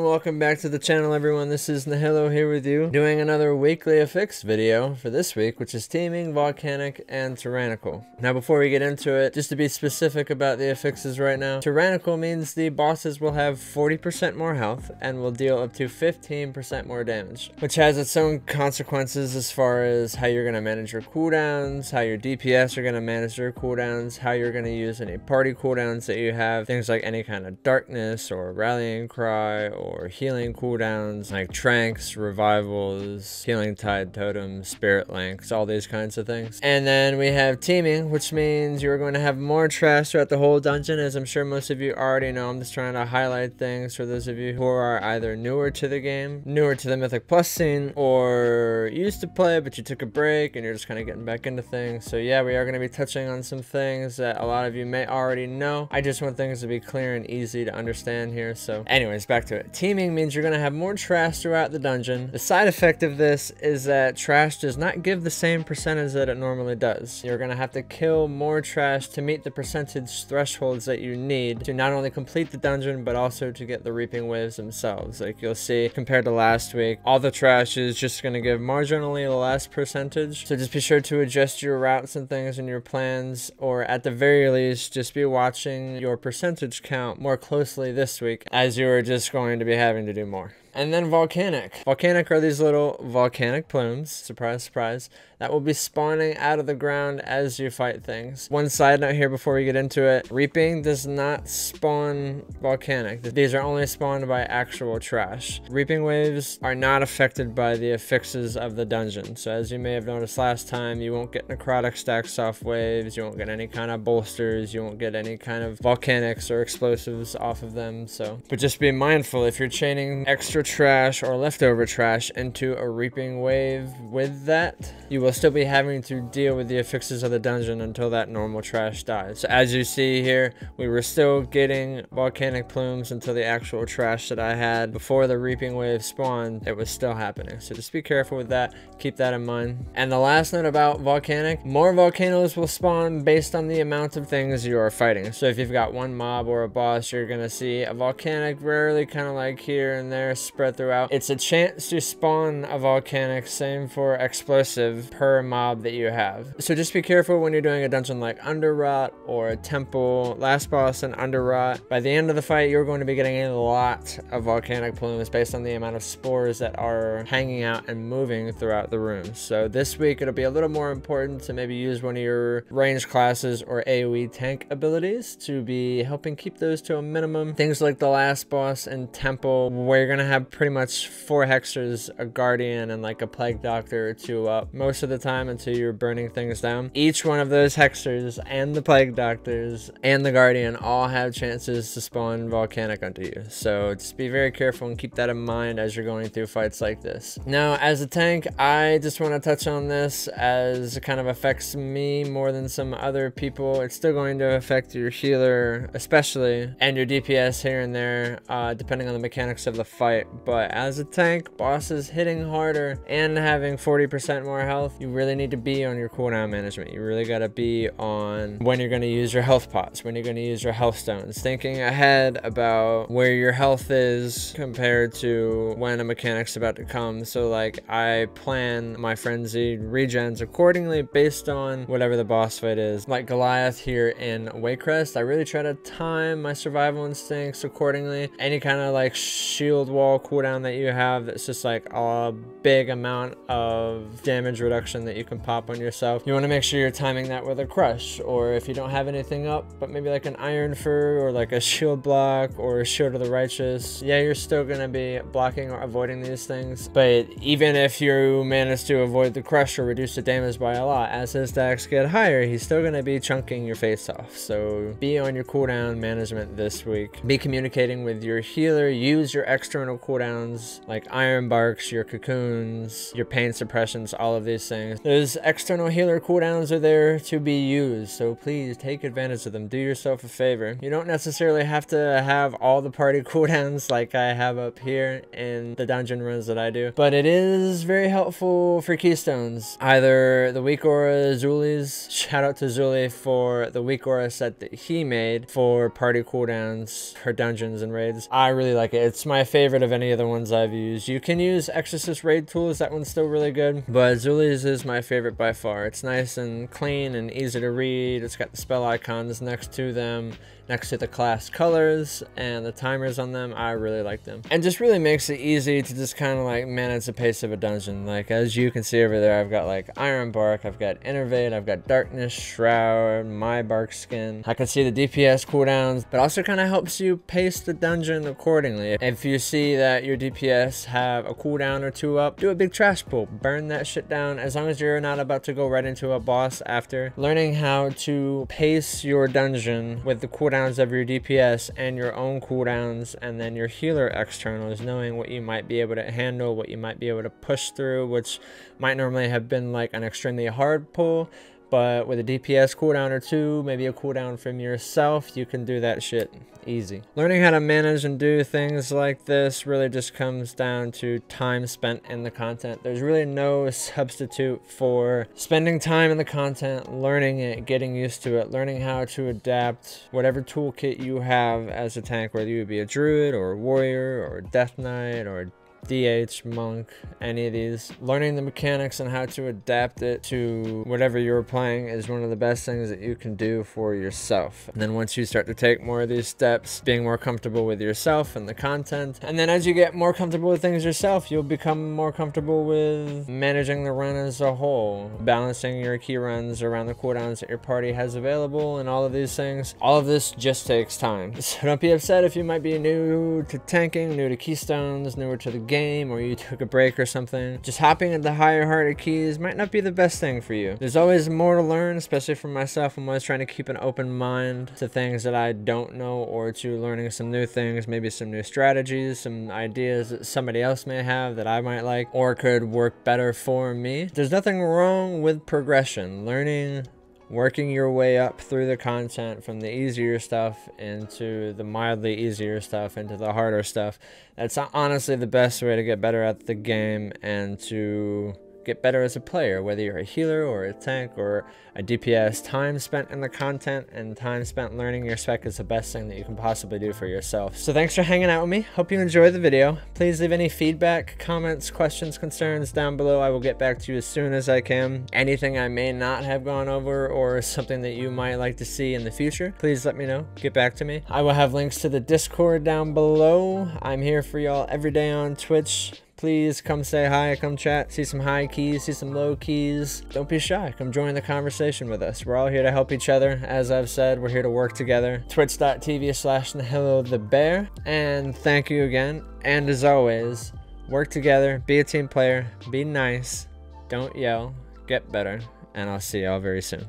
welcome back to the channel, everyone. This is Nihilo here with you, doing another weekly Affix video for this week, which is Teeming, Volcanic, and Tyrannical. Now, before we get into it, just to be specific about the affixes right now, Tyrannical means the bosses will have 40% more health and will deal up to 15% more damage, which has its own consequences as far as how you're going to manage your cooldowns, how your DPS are going to manage their cooldowns, how you're going to use any party cooldowns that you have, things like any kind of darkness or rallying cry or healing cooldowns like tranks, revivals, healing tide totems, spirit links, all these kinds of things. And then we have teaming, which means you're going to have more trash throughout the whole dungeon, as I'm sure most of you already know. I'm just trying to highlight things for those of you who are either newer to the game, newer to the Mythic Plus scene, or used to play but you took a break and you're just kind of getting back into things. So yeah, we are going to be touching on some things that a lot of you may already know. I just want things to be clear and easy to understand here. So anyways, back to it. Teaming means you're going to have more trash throughout the dungeon. The side effect of this is that trash does not give the same percentage that it normally does. You're going to have to kill more trash to meet the percentage thresholds that you need to not only complete the dungeon, but also to get the reaping waves themselves. Like you'll see, compared to last week, all the trash is just going to give marginally less percentage. So just be sure to adjust your routes and things in your plans, or at the very least, just be watching your percentage count more closely this week, as you are just going to be having to do more. And then volcanic. Volcanic are these little volcanic plumes, surprise, surprise, that will be spawning out of the ground as you fight things. One side note here before we get into it, reaping does not spawn volcanic. These are only spawned by actual trash. Reaping waves are not affected by the affixes of the dungeon. So as you may have noticed last time, you won't get necrotic stacks off waves, you won't get any kind of bolsters, you won't get any kind of volcanics or explosives off of them. So, but just be mindful if you're chaining extra trash or leftover trash into a reaping wave with that, you will still be having to deal with the affixes of the dungeon until that normal trash dies. So as you see here, we were still getting volcanic plumes until the actual trash that I had before the reaping wave spawned, it was still happening. So just be careful with that, keep that in mind. And the last note about volcanic, more volcanoes will spawn based on the amount of things you are fighting. So if you've got one mob or a boss, you're gonna see a volcanic rarely, kind of like here and there, spread throughout. It's a chance to spawn a volcanic, same for explosive, per mob that you have. So just be careful when you're doing a dungeon like Underrot or a temple. Last boss in Underrot, by the end of the fight, you're going to be getting a lot of volcanic plumes based on the amount of spores that are hanging out and moving throughout the room. So this week, it'll be a little more important to maybe use one of your ranged classes or AoE tank abilities to be helping keep those to a minimum. Things like the last boss in temple, where you're going to have pretty much 4 hexers, a guardian, and like a plague doctor or 2 up most of the time until you're burning things down. Each one of those hexers and the plague doctors and the guardian all have chances to spawn volcanic onto you. So just be very careful and keep that in mind as you're going through fights like this. Now, as a tank, I just want to touch on this as it kind of affects me more than some other people. It's still going to affect your healer especially, and your DPS here and there, depending on the mechanics of the fight. But as a tank, bosses hitting harder and having 40% more health, you really need to be on your cooldown management. You really got to be on when you're going to use your health pots, when you're going to use your health stones, thinking ahead about where your health is compared to when a mechanic's about to come. So like I plan my frenzied regens accordingly based on whatever the boss fight is. Like Goliath here in Waycrest, I really try to time my survival instincts accordingly. Any kind of like shield wall cooldown that you have that's just like a big amount of damage reduction that you can pop on yourself, you want to make sure you're timing that with a crush. Or if you don't have anything up but maybe like an iron fur or like a shield block or a shield of the righteous, yeah, you're still going to be blocking or avoiding these things. But even if you manage to avoid the crush or reduce the damage by a lot, as his stacks get higher, he's still going to be chunking your face off. So be on your cooldown management this week. Be communicating with your healer. Use your external cooldowns like iron barks, your cocoons, your pain suppressions, all of these things. Those external healer cooldowns are there to be used, so please take advantage of them. Do yourself a favor. You don't necessarily have to have all the party cooldowns like I have up here in the dungeon runs that I do, but it is very helpful for keystones. Either the weak aura Zuli's, shout out to Zuli for the weak aura set that he made for party cooldowns for dungeons and raids. I really like it. It's my favorite of any of the ones I've used. You can use Exorcist Raid Tools, that one's still really good, but Zuli's is my favorite by far. It's nice and clean and easy to read. It's got the spell icons next to them, next to the class colors and the timers on them. I really like them. And just really makes it easy to just kind of like manage the pace of a dungeon. Like as you can see over there, I've got like Iron Bark, I've got Innervate, I've got Darkness Shroud, My Bark Skin. I can see the DPS cooldowns, but also kind of helps you pace the dungeon accordingly. If you see that your DPS have a cooldown or two up, do a big trash pull, burn that shit down, as long as you're not about to go right into a boss after. Learning how to pace your dungeon with the cooldowns of your DPS and your own cooldowns, and then your healer externals, knowing what you might be able to handle, what you might be able to push through, which might normally have been like an extremely hard pull, but with a DPS cooldown or two, maybe a cooldown from yourself, you can do that shit easy. Learning how to manage and do things like this really just comes down to time spent in the content. There's really no substitute for spending time in the content, learning it, getting used to it, learning how to adapt whatever toolkit you have as a tank, whether you be a druid or a warrior or a death knight or a DH, monk, any of these. Learning the mechanics and how to adapt it to whatever you're playing is one of the best things that you can do for yourself. And then once you start to take more of these steps, being more comfortable with yourself and the content, and then as you get more comfortable with things yourself, you'll become more comfortable with managing the run as a whole, balancing your key runs around the cooldowns that your party has available, and all of these things. All of this just takes time. So don't be upset if you might be new to tanking, new to keystones, newer to the game, or you took a break or something. Just hopping into higher hearted keys might not be the best thing for you. There's always more to learn, especially for myself. I'm always trying to keep an open mind to things that I don't know, or to learning some new things, maybe some new strategies, some ideas that somebody else may have that I might like or could work better for me. There's nothing wrong with progression. Learning, working your way up through the content from the easier stuff into the mildly easier stuff into the harder stuff. That's honestly the best way to get better at the game and to get better as a player, whether you're a healer or a tank or a DPS. Time spent in the content and time spent learning your spec is the best thing that you can possibly do for yourself. So thanks for hanging out with me. Hope you enjoyed the video. Please leave any feedback, comments, questions, concerns down below. I will get back to you as soon as I can. Anything I may not have gone over or something that you might like to see in the future, please let me know. Get back to me. I will have links to the Discord down below. I'm here for y'all every day on Twitch. Please come say hi, come chat, see some high keys, see some low keys. Don't be shy, come join the conversation with us. We're all here to help each other. As I've said, we're here to work together. Twitch.tv/NihilloTheBear. And thank you again. And as always, work together, be a team player, be nice, don't yell, get better, and I'll see y'all very soon.